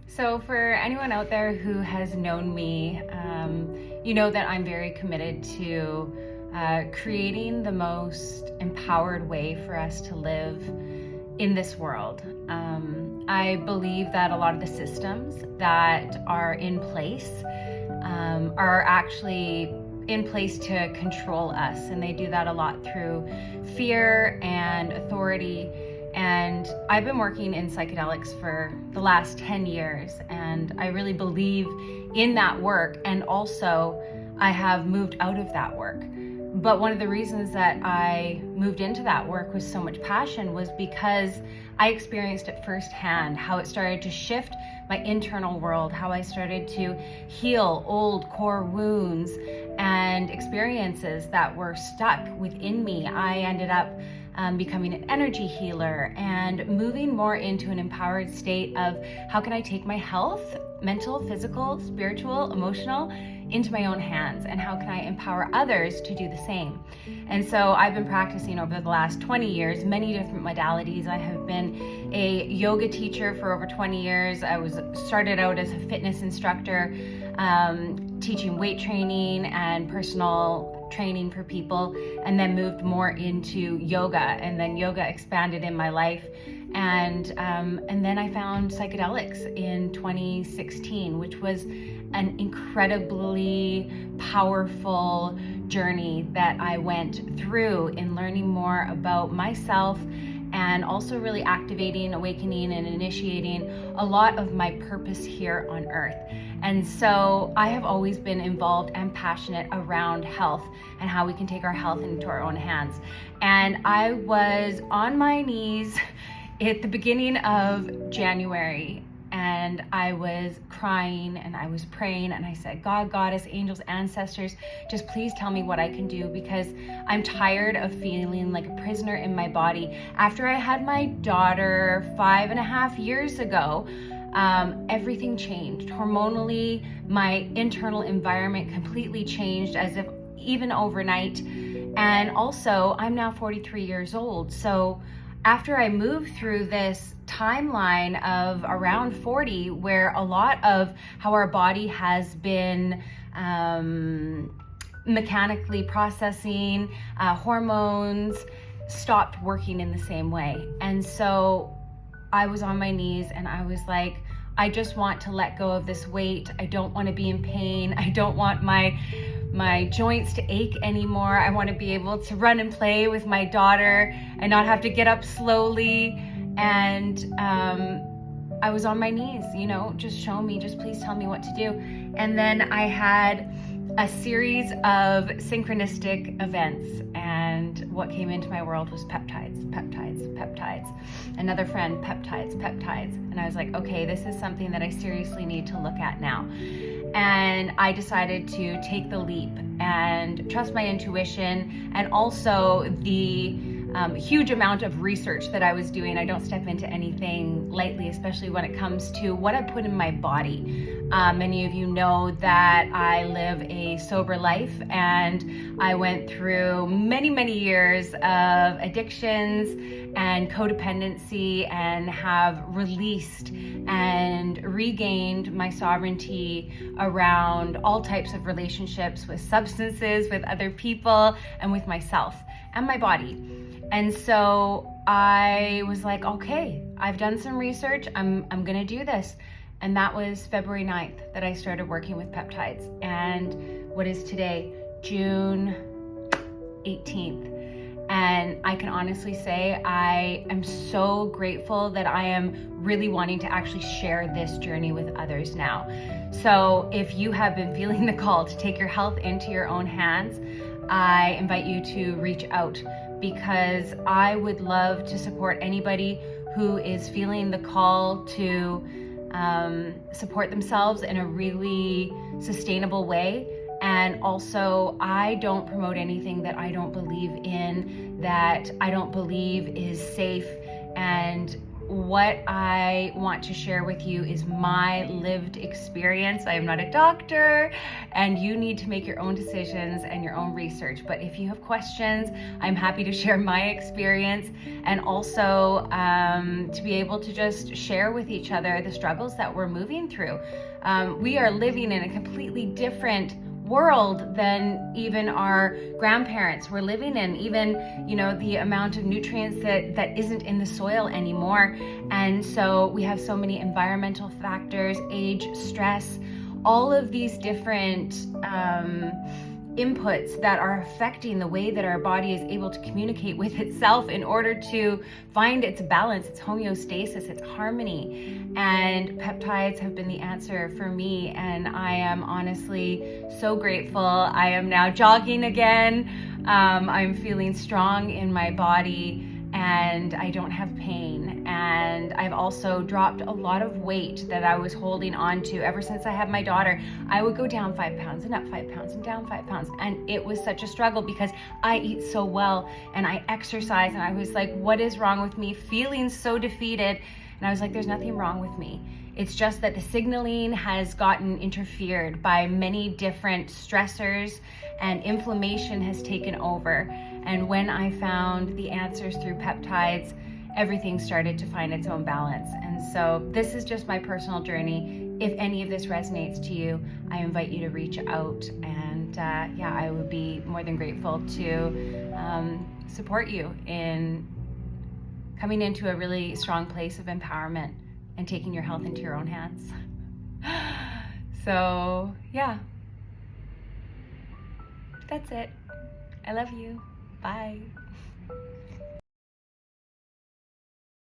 So for anyone out there who has known me, you know that I'm very committed to creating the most empowered way for us to live in this world. I believe that a lot of the systems that are in place are actually in place to control us, and they do that a lot through fear and authority. And I've been working in psychedelics for the last 10 years, and I really believe in that work. And also, I have moved out of that work. But one of the reasons that I moved into that work with so much passion was because I experienced it firsthand, how it started to shift my internal world, how I started to heal old core wounds and experiences that were stuck within me. I ended up becoming an energy healer and moving more into an empowered state of how can I take my health, mental, physical, spiritual, emotional, into my own hands, and how can I empower others to do the same. And so I've been practicing over the last 20 years, many different modalities. I have been a yoga teacher for over 20 years. I started out as a fitness instructor, teaching weight training and personal training for people, and then moved more into yoga, and then yoga expanded in my life. And then I found psychedelics in 2016, which was an incredibly powerful journey that I went through in learning more about myself, and also really activating, awakening, and initiating a lot of my purpose here on earth. And so I have always been involved and passionate around health and how we can take our health into our own hands. And I was on my knees at the beginning of January, and I was crying and I was praying, and I said, God, Goddess, angels, ancestors, just please tell me what I can do, because I'm tired of feeling like a prisoner in my body. After I had my daughter 5.5 years ago, everything changed. Hormonally, my internal environment completely changed, as if even overnight. And also, I'm now 43 years old. So after I moved through this timeline of around 40, where a lot of how our body has been mechanically processing hormones stopped working in the same way. And so I was on my knees and I was like, I just want to let go of this weight. I don't want to be in pain. I don't want my joints to ache anymore. I want to be able to run and play with my daughter and not have to get up slowly. And I was on my knees, just show me, just please tell me what to do. And then I had a series of synchronistic events, and what came into my world was peptides. Another friend, peptides. And I was like, okay, this is something that I seriously need to look at now. And I decided to take the leap and trust my intuition, and also the huge amount of research that I was doing. I don't step into anything lightly, especially when it comes to what I put in my body. Many of you know that I live a sober life, and I went through many, many years of addictions and codependency, and have released and regained my sovereignty around all types of relationships with substances, with other people, and with myself and my body. And so I was like, okay, I've done some research, I'm gonna do this. And that was February 9th that I started working with peptides. And what is today? June 18th. And I can honestly say I am so grateful that I am really wanting to actually share this journey with others now. So if you have been feeling the call to take your health into your own hands, I invite you to reach out, because I would love to support anybody who is feeling the call to support themselves in a really sustainable way. And also, I don't promote anything that I don't believe in, that I don't believe is safe and what I want to share with you is my lived experience. I am not a doctor, and you need to make your own decisions and your own research. But if you have questions, I'm happy to share my experience, and also to be able to just share with each other the struggles that we're moving through. We are living in a completely different world than even our grandparents were living in, even, you know, the amount of nutrients that isn't in the soil anymore. And so we have so many environmental factors, age, stress, all of these different inputs that are affecting the way that our body is able to communicate with itself in order to find its balance, its homeostasis, its harmony. And peptides have been the answer for me, and I am honestly so grateful. I am now jogging again. I'm feeling strong in my body, and I don't have pain. And I've also dropped a lot of weight that I was holding on to ever since I had my daughter. I would go down 5 pounds and up 5 pounds and down 5 pounds. And it was such a struggle because I eat so well and I exercise, and I was like, what is wrong with me? Feeling so defeated. And I was like, there's nothing wrong with me. It's just that the signaling has gotten interfered by many different stressors, and inflammation has taken over. And when I found the answers through peptides, everything started to find its own balance. And so this is just my personal journey. If any of this resonates to you, I invite you to reach out, and yeah, I would be more than grateful to support you in coming into a really strong place of empowerment and taking your health into your own hands. So yeah, that's it. I love you. Bye.